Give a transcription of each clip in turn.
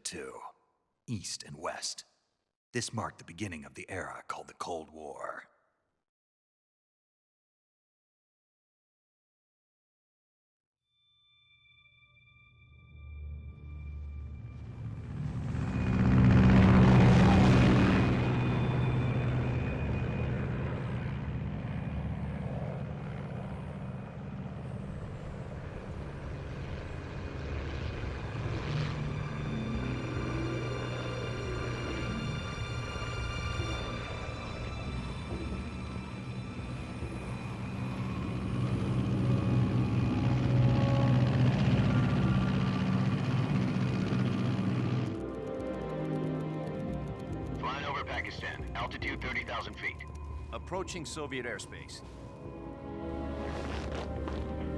two, East and West. This marked the beginning of the era called the Cold War. Altitude 30,000 feet. Approaching Soviet airspace.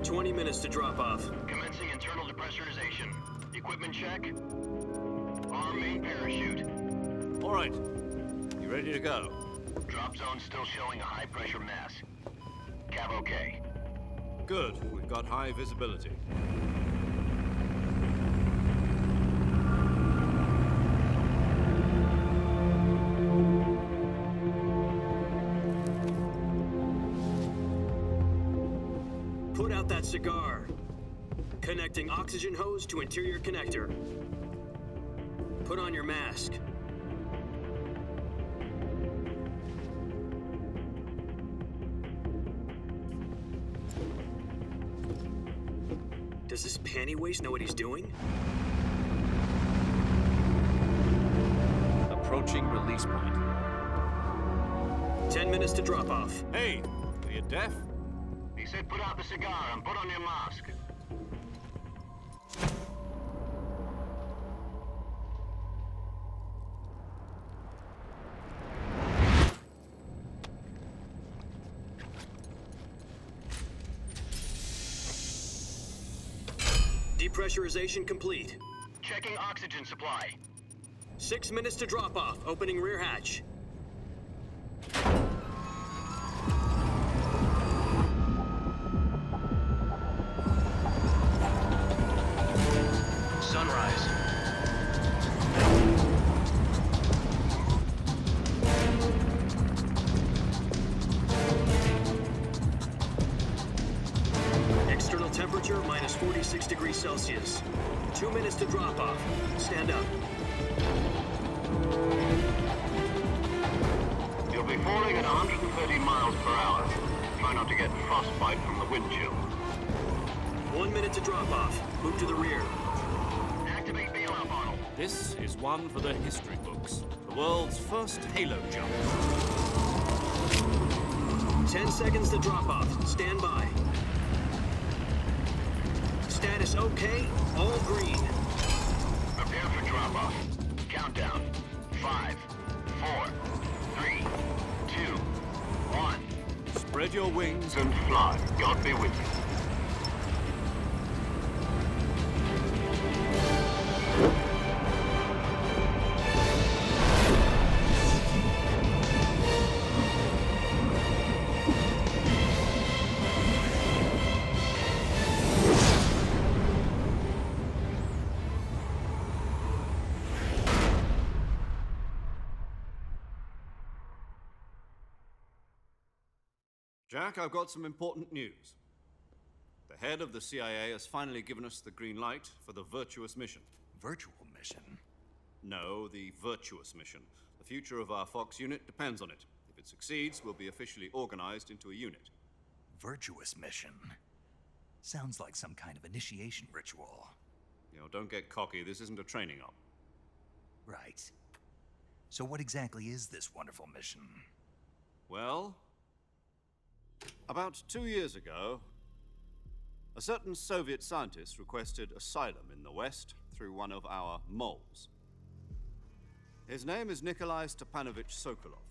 20 minutes to drop off. Commencing internal depressurization. Equipment check. Arm main parachute. All right. You ready to go? Drop zone still showing a high pressure mass. Cav okay. Good. We've got high visibility. Put out that cigar. Connecting oxygen hose to interior connector. Put on your mask. Does this panty waste know what he's doing? Approaching release point. 10 minutes to drop off. Hey, are you deaf? He said put out the cigar and put on your mask. Depressurization complete. Checking oxygen supply. 6 minutes to drop off. Opening rear hatch. Sunrise. External temperature minus 46 degrees Celsius. 2 minutes to drop off. Stand up. You'll be falling at 130 miles per hour. Try not to get frostbite from the wind chill. 1 minute to drop off. Move to the rear. Activate bailout model. This is one for the history books. The world's first halo jump. 10 seconds to drop off. Stand by. Status okay. All green. Prepare for drop off. Countdown. 5, 4, 3, 2, 1. Spread your wings. And fly. God be with you. Jack, I've got some important news. The head of the CIA has finally given us the green light for the Virtuous mission. Virtual mission? No, the Virtuous mission. The future of our Fox unit depends on it. If it succeeds, we'll be officially organized into a unit. Virtuous mission? Sounds like some kind of initiation ritual. You know, don't get cocky. This isn't a training op. Right. So what exactly is this wonderful mission? Well, about 2 years ago, a certain Soviet scientist requested asylum in the West through one of our moles. His name is Nikolai Stepanovich Sokolov.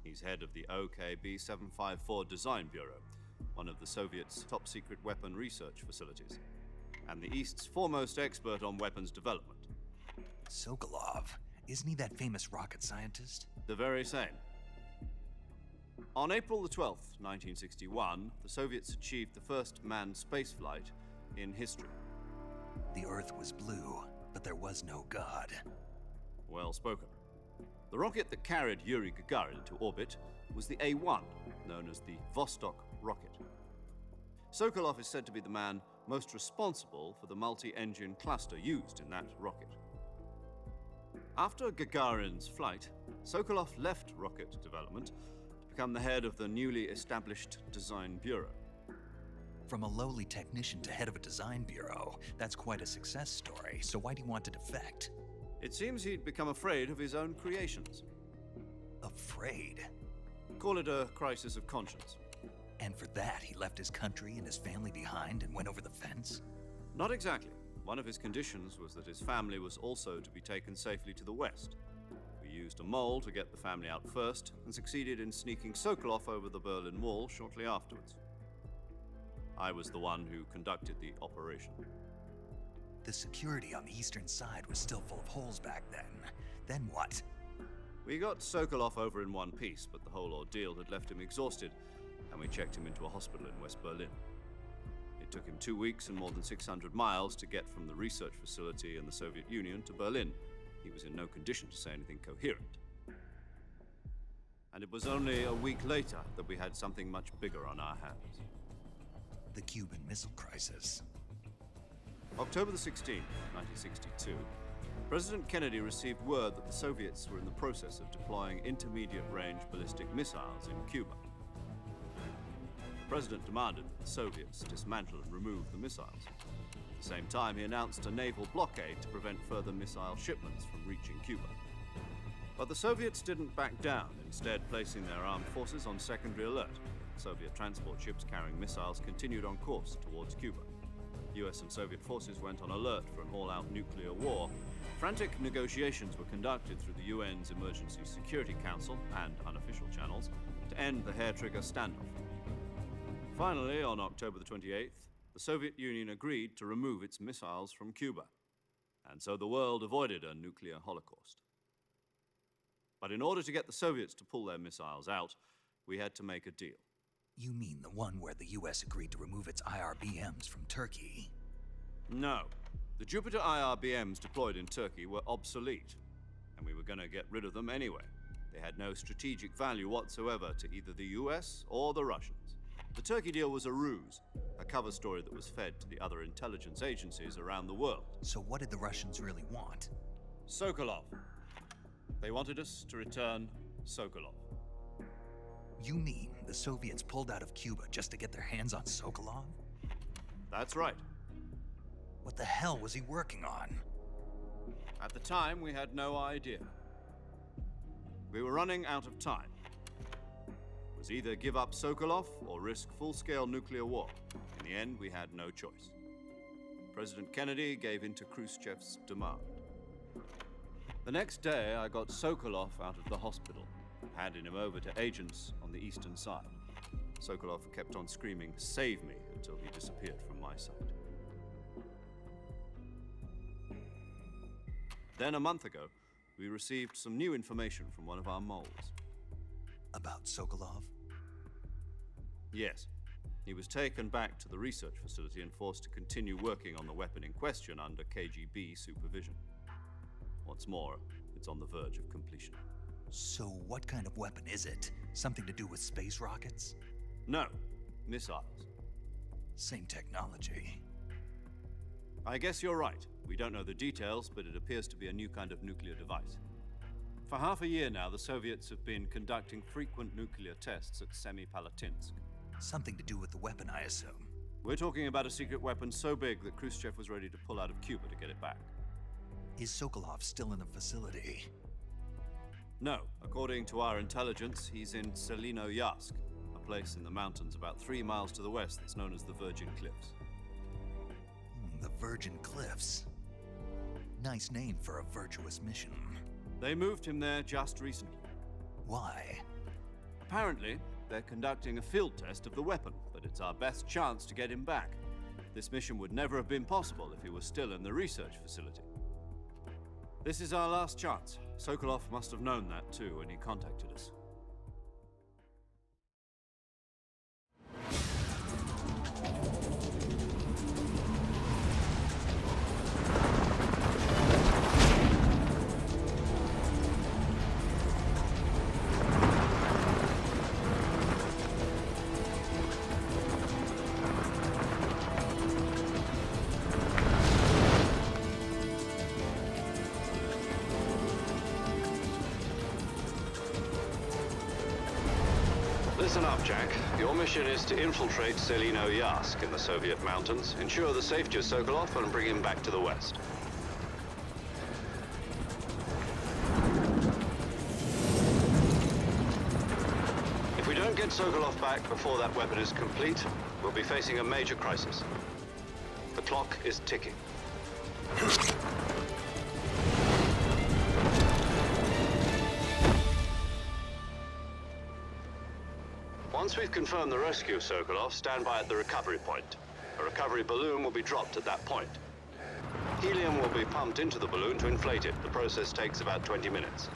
He's head of the OKB 754 Design Bureau, one of the Soviets' top-secret weapon research facilities, and the East's foremost expert on weapons development. Sokolov? Isn't he that famous rocket scientist? The very same. On April the 12th, 1961, the Soviets achieved the first manned spaceflight in history. The Earth was blue, but there was no God. Well spoken. The rocket that carried Yuri Gagarin into orbit was the A-1, known as the Vostok rocket. Sokolov is said to be the man most responsible for the multi-engine cluster used in that rocket. After Gagarin's flight, Sokolov left rocket development to become the head of the newly established Design Bureau. From a lowly technician to head of a design bureau, that's quite a success story, so why'd he want to defect? It seems he'd become afraid of his own creations. Afraid? Call it a crisis of conscience. And for that, he left his country and his family behind and went over the fence? Not exactly. One of his conditions was that his family was also to be taken safely to the west. We used a mole to get the family out first and succeeded in sneaking Sokolov over the Berlin Wall shortly afterwards. I was the one who conducted the operation. The security on the eastern side was still full of holes back then. Then what? We got Sokolov over in one piece, but the whole ordeal had left him exhausted, and we checked him into a hospital in West Berlin. It took him 2 weeks and more than 600 miles to get from the research facility in the Soviet Union to Berlin. He was in no condition to say anything coherent. And it was only a week later that we had something much bigger on our hands. The Cuban Missile Crisis. October the 16th, 1962, President Kennedy received word that the Soviets were in the process of deploying intermediate-range ballistic missiles in Cuba. The President demanded that the Soviets dismantle and remove the missiles. At the same time, he announced a naval blockade to prevent further missile shipments from reaching Cuba. But the Soviets didn't back down, instead placing their armed forces on secondary alert. Soviet transport ships carrying missiles continued on course towards Cuba. US and Soviet forces went on alert for an all-out nuclear war. Frantic negotiations were conducted through the UN's Emergency Security Council and unofficial channels to end the hair-trigger standoff. Finally, on October the 28th, the Soviet Union agreed to remove its missiles from Cuba, and so the world avoided a nuclear holocaust. But in order to get the Soviets to pull their missiles out, we had to make a deal. You mean the one where the US agreed to remove its IRBMs from Turkey? No. The Jupiter IRBMs deployed in Turkey were obsolete, and we were going to get rid of them anyway. They had no strategic value whatsoever to either the US or the Russians. The Turkey deal was a ruse, a cover story that was fed to the other intelligence agencies around the world. So what did the Russians really want? Sokolov. They wanted us to return Sokolov. You mean the Soviets pulled out of Cuba just to get their hands on Sokolov? That's right. What the hell was he working on? At the time, we had no idea. We were running out of time. It was either give up Sokolov or risk full-scale nuclear war. In the end, we had no choice. President Kennedy gave in to Khrushchev's demand. The next day, I got Sokolov out of the hospital, handing him over to agents on the eastern side. Sokolov kept on screaming, "Save me," until he disappeared from my sight. Then a month ago, we received some new information from one of our moles. About Sokolov? Yes. He was taken back to the research facility and forced to continue working on the weapon in question under KGB supervision. What's more, it's on the verge of completion. So what kind of weapon is it? Something to do with space rockets? No, missiles. Same technology. I guess you're right. We don't know the details, but it appears to be a new kind of nuclear device. For half a year now, the Soviets have been conducting frequent nuclear tests at Semipalatinsk. Something to do with the weapon, I assume. We're talking about a secret weapon so big that Khrushchev was ready to pull out of Cuba to get it back. Is Sokolov still in the facility? No. According to our intelligence, he's in Selino-Yarsk, a place in the mountains about 3 miles to the west that's known as the Virgin Cliffs. The Virgin Cliffs. Nice name for a virtuous mission. They moved him there just recently. Why? Apparently, they're conducting a field test of the weapon, but it's our best chance to get him back. This mission would never have been possible if he was still in the research facility. This is our last chance. Sokolov must have known that too when he contacted us. Listen up, Jack. Your mission is to infiltrate Selino Yask in the Soviet mountains, ensure the safety of Sokolov, and bring him back to the West. If we don't get Sokolov back before that weapon is complete, we'll be facing a major crisis. The clock is ticking. Once we've confirmed the rescue of Sokolov, stand by at the recovery point. A recovery balloon will be dropped at that point. Helium will be pumped into the balloon to inflate it. The process takes about 20 minutes.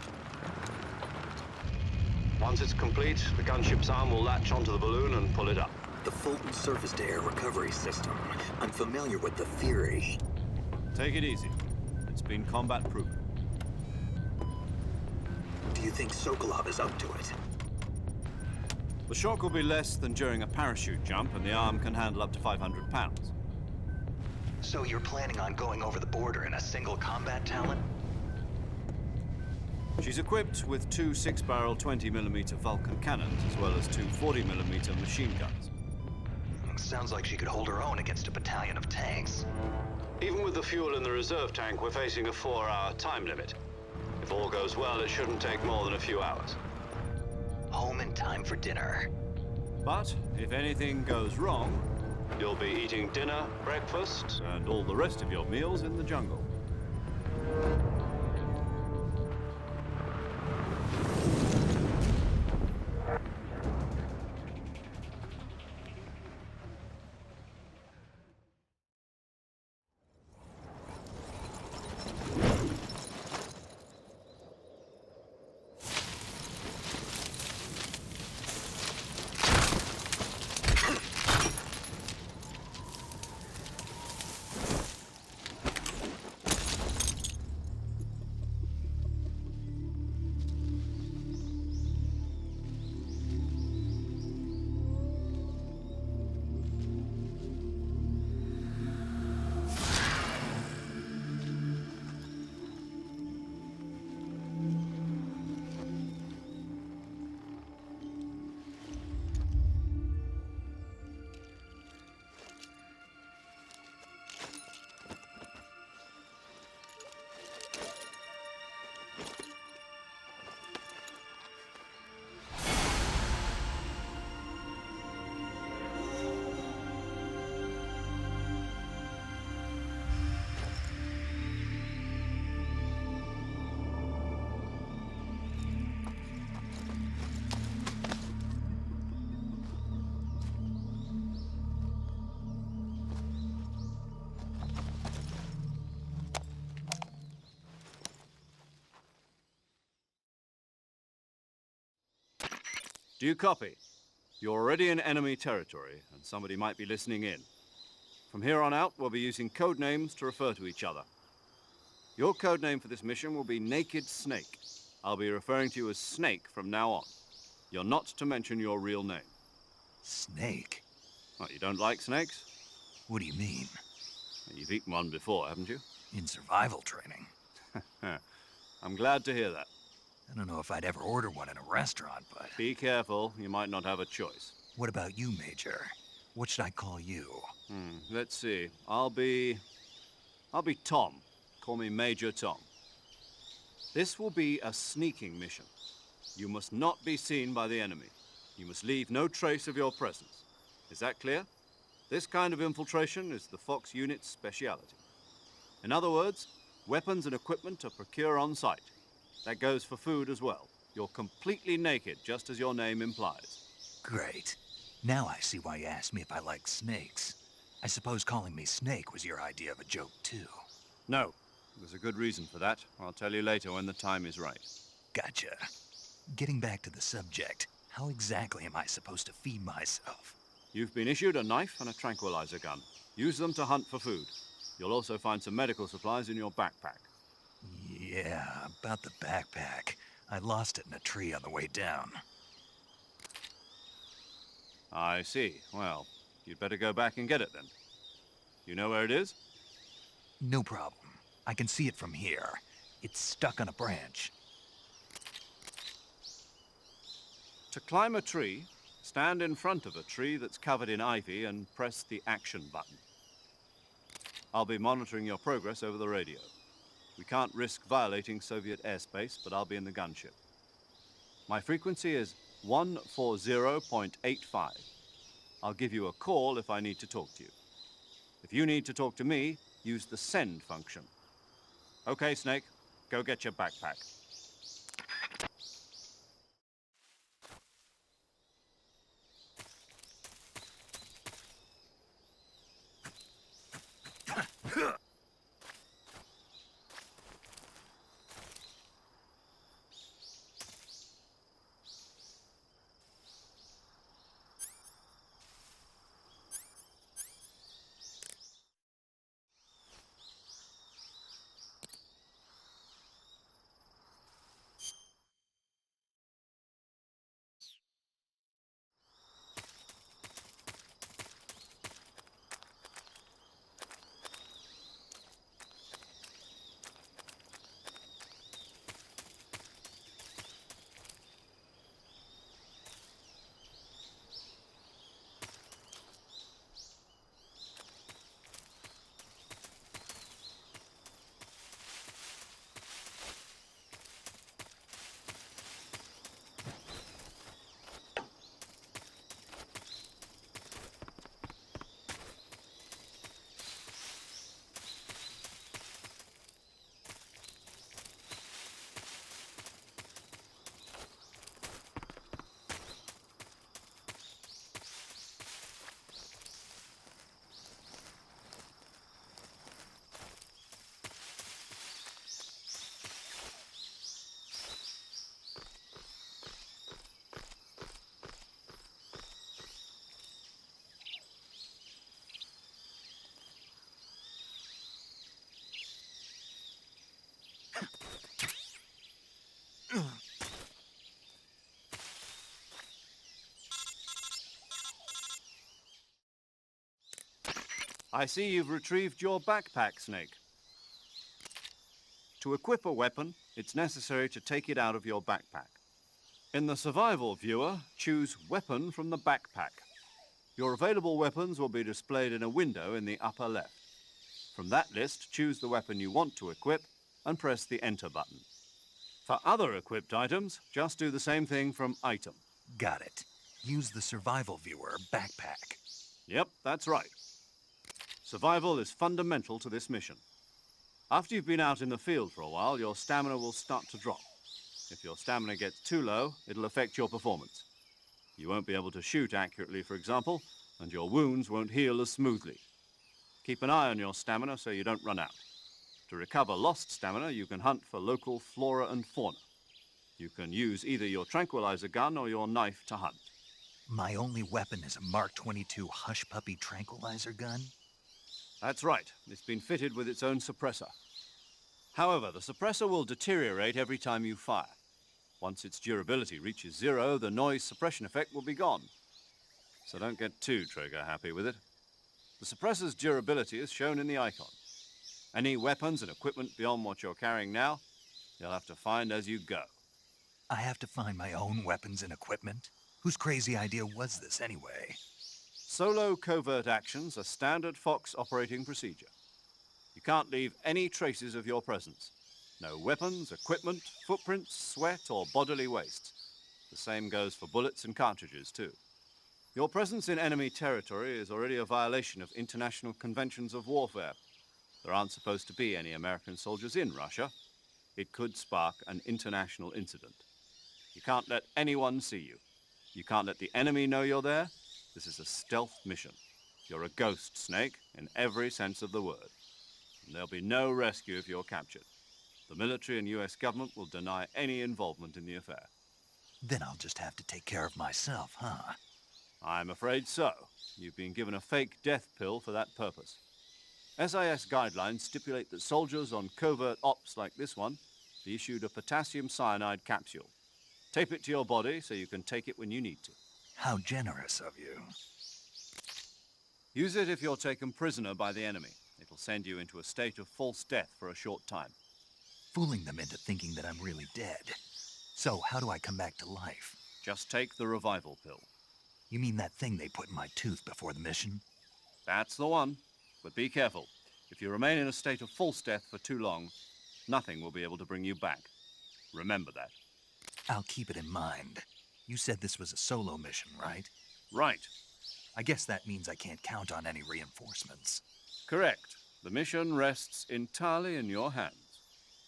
Once it's complete, the gunship's arm will latch onto the balloon and pull it up. The Fulton surface-to-air recovery system. I'm familiar with the theory. Take it easy. It's been combat-proven. Do you think Sokolov is up to it? The shock will be less than during a parachute jump, and the arm can handle up to 500 pounds. So you're planning on going over the border in a single combat talent? She's equipped with two 6-barrel 20mm Vulcan cannons, as well as two 40mm machine guns. Sounds like she could hold her own against a battalion of tanks. Even with the fuel in the reserve tank, we're facing a 4-hour time limit. If all goes well, it shouldn't take more than a few hours. Home in time for dinner. But if anything goes wrong, You'll be eating dinner, breakfast, and all the rest of your meals in the jungle. Do you copy? You're already in enemy territory, and somebody might be listening in. From here on out, we'll be using code names to refer to each other. Your code name for this mission will be Naked Snake. I'll be referring to you as Snake from now on. You're not to mention your real name. Snake? What, you don't like snakes? What do you mean? You've eaten one before, haven't you? In survival training? I'm glad to hear that. I don't know if I'd ever order one in a restaurant, but... Be careful, you might not have a choice. What about you, Major? What should I call you? Let's see. I'll be Tom. Call me Major Tom. This will be a sneaking mission. You must not be seen by the enemy. You must leave no trace of your presence. Is that clear? This kind of infiltration is the Fox unit's speciality. In other words, weapons and equipment are procured on site. That goes for food as well. You're completely naked, just as your name implies. Great. Now I see why you asked me if I like snakes. I suppose calling me Snake was your idea of a joke, too. No. There's a good reason for that. I'll tell you later when the time is right. Gotcha. Getting back to the subject, how exactly am I supposed to feed myself? You've been issued a knife and a tranquilizer gun. Use them to hunt for food. You'll also find some medical supplies in your backpack. Yeah, about the backpack. I lost it in a tree on the way down. I see. Well, you'd better go back and get it then. You know where it is? No problem. I can see it from here. It's stuck on a branch. To climb a tree, Stand in front of a tree that's covered in ivy and press the action button. I'll be monitoring your progress over the radio. We can't risk violating Soviet airspace, but I'll be in the gunship. My frequency is 140.85. I'll give you a call if I need to talk to you. If you need to talk to me, use the send function. Okay, Snake, go get your backpack. I see you've retrieved your backpack, Snake. To equip a weapon, it's necessary to take it out of your backpack. In the survival viewer, choose Weapon from the backpack. Your available weapons will be displayed in a window in the upper left. From that list, choose the weapon you want to equip and press the Enter button. For other equipped items, just do the same thing from Item. Got it. Use the survival viewer backpack. Yep, that's right. Survival is fundamental to this mission. After you've been out in the field for a while, your stamina will start to drop. If your stamina gets too low, it'll affect your performance. You won't be able to shoot accurately, for example, and your wounds won't heal as smoothly. Keep an eye on your stamina so you don't run out. To recover lost stamina, you can hunt for local flora and fauna. You can use either your tranquilizer gun or your knife to hunt. My only weapon is a Mark 22 Hush Puppy tranquilizer gun? That's right. It's been fitted with its own suppressor. However, the suppressor will deteriorate every time you fire. Once its durability reaches 0, the noise suppression effect will be gone. So don't get too trigger-happy with it. The suppressor's durability is shown in the icon. Any weapons and equipment beyond what you're carrying now, you'll have to find as you go. I have to find my own weapons and equipment? Whose crazy idea was this anyway? Solo covert actions are standard Fox operating procedure. You can't leave any traces of your presence. No weapons, equipment, footprints, sweat, or bodily waste. The same goes for bullets and cartridges, too. Your presence in enemy territory is already a violation of international conventions of warfare. There aren't supposed to be any American soldiers in Russia. It could spark an international incident. You can't let anyone see you. You can't let the enemy know you're there. This is a stealth mission. You're a ghost, Snake, in every sense of the word. And there'll be no rescue if you're captured. The military and US government will deny any involvement in the affair. Then I'll just have to take care of myself, huh? I'm afraid so. You've been given a fake death pill for that purpose. SIS guidelines stipulate that soldiers on covert ops like this one be issued a potassium cyanide capsule. Tape it to your body so you can take it when you need to. How generous of you. Use it if you're taken prisoner by the enemy. It'll send you into a state of false death for a short time. Fooling them into thinking that I'm really dead. So how do I come back to life? Just take the revival pill. You mean that thing they put in my tooth before the mission? That's the one. But be careful. If you remain in a state of false death for too long, nothing will be able to bring you back. Remember that. I'll keep it in mind. You said this was a solo mission, right? Right. I guess that means I can't count on any reinforcements. Correct. The mission rests entirely in your hands.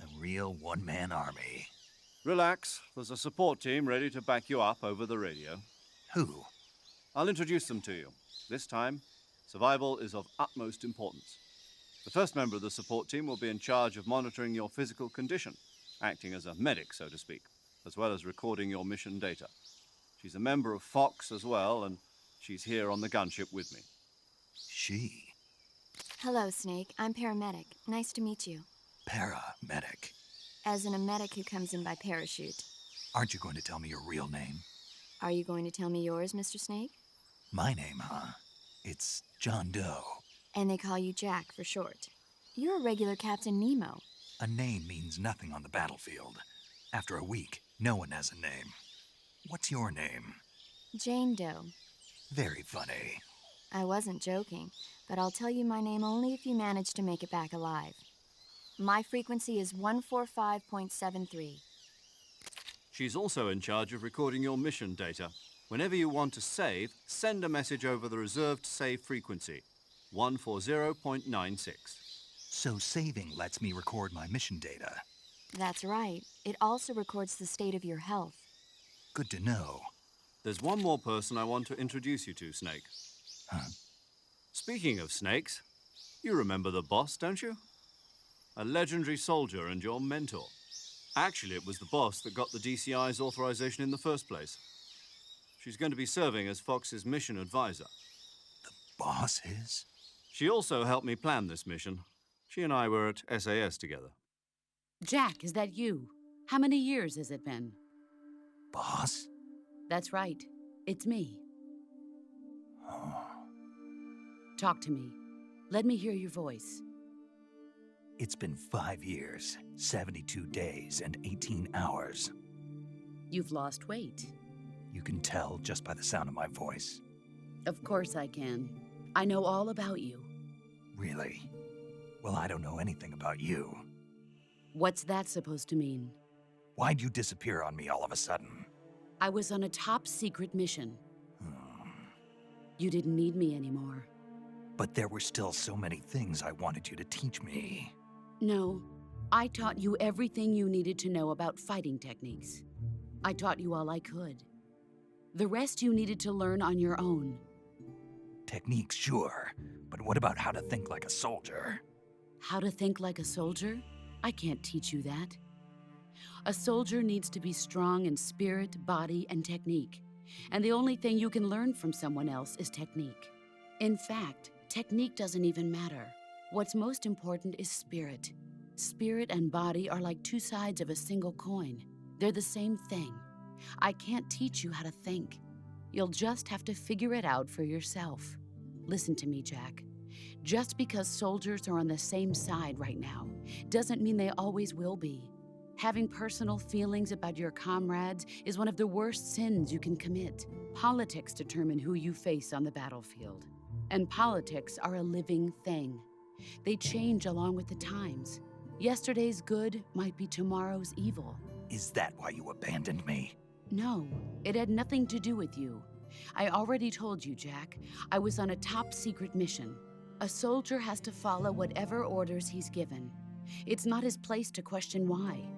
A real one-man army. Relax. There's a support team ready to back you up over the radio. Who? I'll introduce them to you. This time, survival is of utmost importance. The first member of the support team will be in charge of monitoring your physical condition, acting as a medic, so to speak, as well as recording your mission data. She's a member of Fox as well, and she's here on the gunship with me. She? Hello, Snake. I'm paramedic. Nice to meet you. Paramedic. As in a medic who comes in by parachute. Aren't you going to tell me your real name? Are you going to tell me yours, Mr. Snake? My name, huh? It's John Doe. And they call you Jack for short. You're a regular Captain Nemo. A name means nothing on the battlefield. After a week, no one has a name. What's your name? Jane Doe. Very funny. I wasn't joking, but I'll tell you my name only if you manage to make it back alive. My frequency is 145.73. She's also in charge of recording your mission data. Whenever you want to save, send a message over the reserved save frequency, 140.96. So saving lets me record my mission data. That's right. It also records the state of your health. Good to know. There's one more person I want to introduce you to, Snake. Huh? Speaking of snakes, you remember the boss, don't you? A legendary soldier and your mentor. Actually, it was the boss that got the DCI's authorization in the first place. She's going to be serving as Fox's mission advisor. The boss is? She also helped me plan this mission. She and I were at SAS together. Jack, is that you? How many years has it been? Boss? That's right. It's me. Oh. Talk to me. Let me hear your voice. It's been 5 years, 72 days, and 18 hours. You've lost weight. You can tell just by the sound of my voice. Of course I can. I know all about you. Really? Well, I don't know anything about you. What's that supposed to mean? Why'd you disappear on me all of a sudden? I was on a top-secret mission. You didn't need me anymore. But there were still so many things I wanted you to teach me. No, I taught you everything you needed to know about fighting techniques. I taught you all I could. The rest you needed to learn on your own. Techniques, sure. But what about how to think like a soldier? How to think like a soldier? I can't teach you that. A soldier needs to be strong in spirit, body, and technique. And the only thing you can learn from someone else is technique. In fact, technique doesn't even matter. What's most important is spirit. Spirit and body are like two sides of a single coin. They're the same thing. I can't teach you how to think. You'll just have to figure it out for yourself. Listen to me, Jack. Just because soldiers are on the same side right now doesn't mean they always will be. Having personal feelings about your comrades is one of the worst sins you can commit. Politics determine who you face on the battlefield. And politics are a living thing. They change along with the times. Yesterday's good might be tomorrow's evil. Is that why you abandoned me? No, it had nothing to do with you. I already told you, Jack. I was on a top-secret mission. A soldier has to follow whatever orders he's given. It's not his place to question why.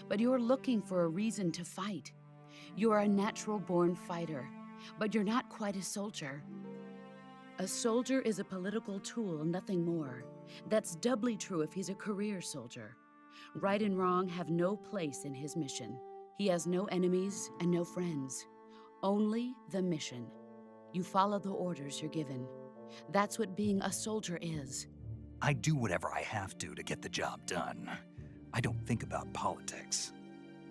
But you're looking for a reason to fight. You are a natural-born fighter, but you're not quite a soldier. A soldier is a political tool, nothing more. That's doubly true if he's a career soldier. Right and wrong have no place in his mission. He has no enemies and no friends. Only the mission. You follow the orders you're given. That's what being a soldier is. I do whatever I have to get the job done. I don't think about politics.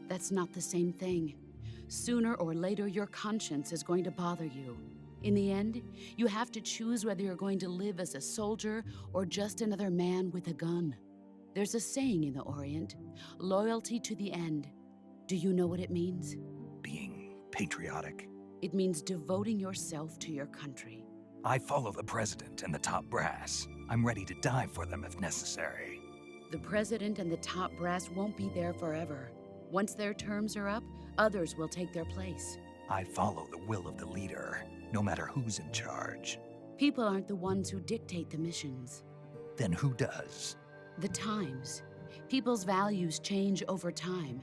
That's not the same thing. Sooner or later, your conscience is going to bother you. In the end, you have to choose whether you're going to live as a soldier or just another man with a gun. There's a saying in the Orient, loyalty to the end. Do you know what it means? Being patriotic? It means devoting yourself to your country. I follow the president and the top brass. I'm ready to die for them if necessary. The president and the top brass won't be there forever. Once their terms are up, others will take their place. I follow the will of the leader, no matter who's in charge. People aren't the ones who dictate the missions. Then who does? The times. People's values change over time,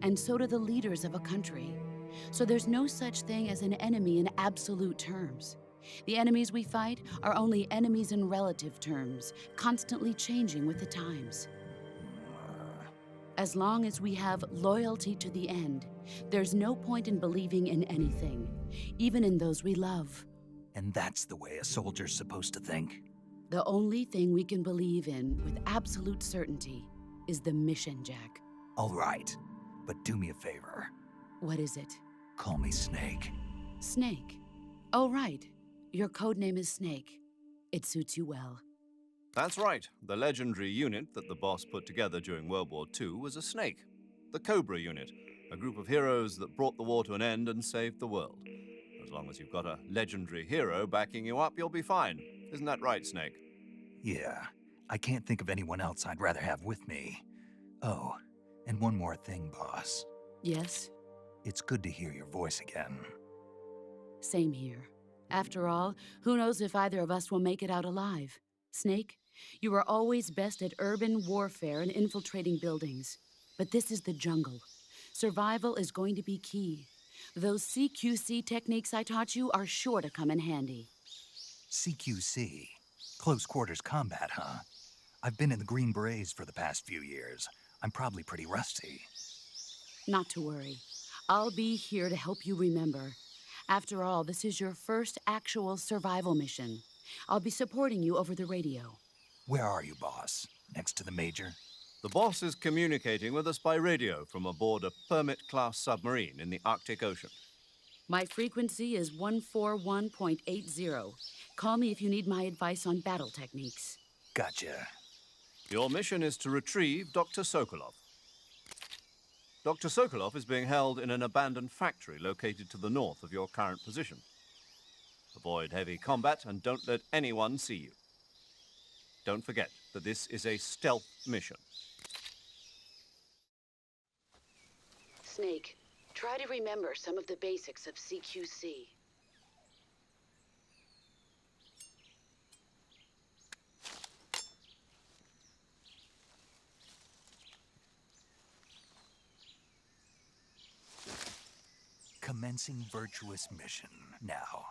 and so do the leaders of a country. So there's no such thing as an enemy in absolute terms. The enemies we fight are only enemies in relative terms, constantly changing with the times. As long as we have loyalty to the end, there's no point in believing in anything, even in those we love. And that's the way a soldier's supposed to think? The only thing we can believe in with absolute certainty is the mission, Jack. All right, but do me a favor. What is it? Call me Snake. Snake. Oh, right. Your code name is Snake. It suits you well. That's right. The legendary unit that the boss put together during World War II was a snake. The Cobra unit, a group of heroes that brought the war to an end and saved the world. As long as you've got a legendary hero backing you up, you'll be fine. Isn't that right, Snake? Yeah, I can't think of anyone else I'd rather have with me. Oh, and one more thing, boss. Yes? It's good to hear your voice again. Same here. After all, who knows if either of us will make it out alive? Snake, you are always best at urban warfare and infiltrating buildings. But this is the jungle. Survival is going to be key. Those CQC techniques I taught you are sure to come in handy. CQC? Close quarters combat, huh? I've been in the Green Berets for the past few years. I'm probably pretty rusty. Not to worry. I'll be here to help you remember. After all, this is your first actual survival mission. I'll be supporting you over the radio. Where are you, boss? Next to the Major? The boss is communicating with us by radio from aboard a Permit-class submarine in the Arctic Ocean. My frequency is 141.80. Call me if you need my advice on battle techniques. Gotcha. Your mission is to retrieve Dr. Sokolov. Dr. Sokolov is being held in an abandoned factory located to the north of your current position. Avoid heavy combat and don't let anyone see you. Don't forget that this is a stealth mission. Snake, try to remember some of the basics of CQC. Commencing virtuous mission now.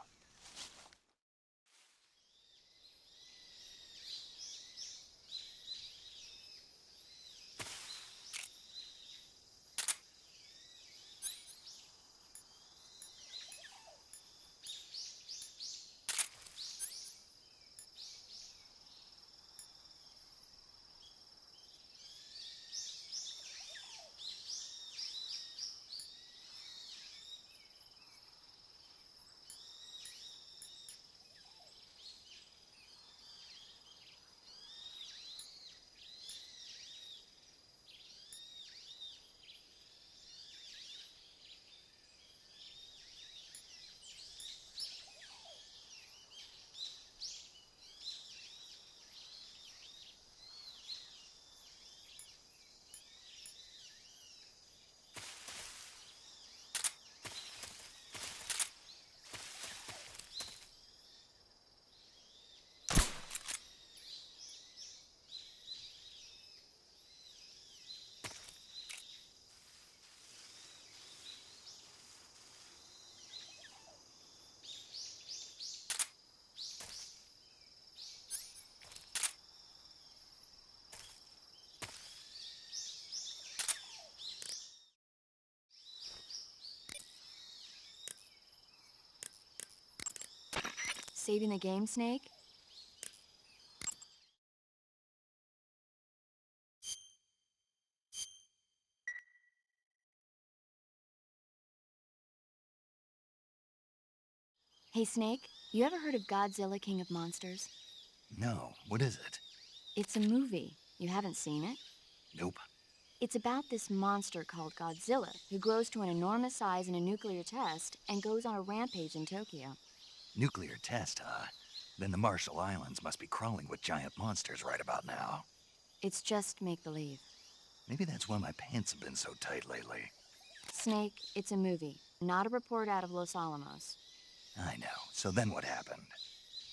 Saving the game, Snake? Hey, Snake, you ever heard of Godzilla, King of Monsters? No, what is it? It's a movie. You haven't seen it? Nope. It's about this monster called Godzilla who grows to an enormous size in a nuclear test and goes on a rampage in Tokyo. Nuclear test, huh? Then the Marshall Islands must be crawling with giant monsters right about now. It's just make-believe. Maybe that's why my pants have been so tight lately. Snake, it's a movie, not a report out of Los Alamos. I know. So then what happened?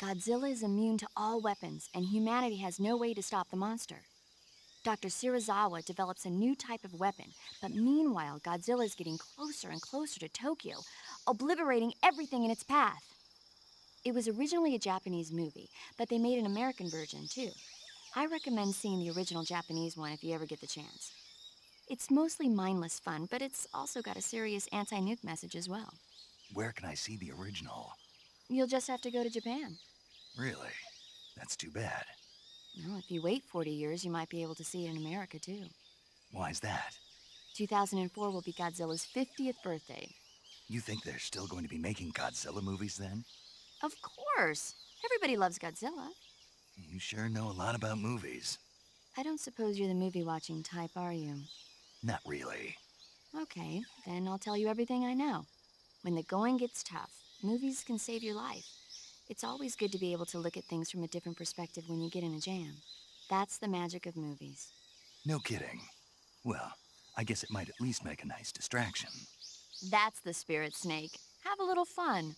Godzilla is immune to all weapons, and humanity has no way to stop the monster. Dr. Shirazawa develops a new type of weapon, but meanwhile, Godzilla is getting closer and closer to Tokyo, obliterating everything in its path. It was originally a Japanese movie, but they made an American version, too. I recommend seeing the original Japanese one if you ever get the chance. It's mostly mindless fun, but it's also got a serious anti-nuke message as well. Where can I see the original? You'll just have to go to Japan. Really? That's too bad. Well, if you wait 40 years, you might be able to see it in America, too. Why's that? 2004 will be Godzilla's 50th birthday. You think they're still going to be making Godzilla movies then? Of course! Everybody loves Godzilla. You sure know a lot about movies. I don't suppose you're the movie-watching type, are you? Not really. Okay, then I'll tell you everything I know. When the going gets tough, movies can save your life. It's always good to be able to look at things from a different perspective when you get in a jam. That's the magic of movies. No kidding. Well, I guess it might at least make a nice distraction. That's the spirit, Snake. Have a little fun.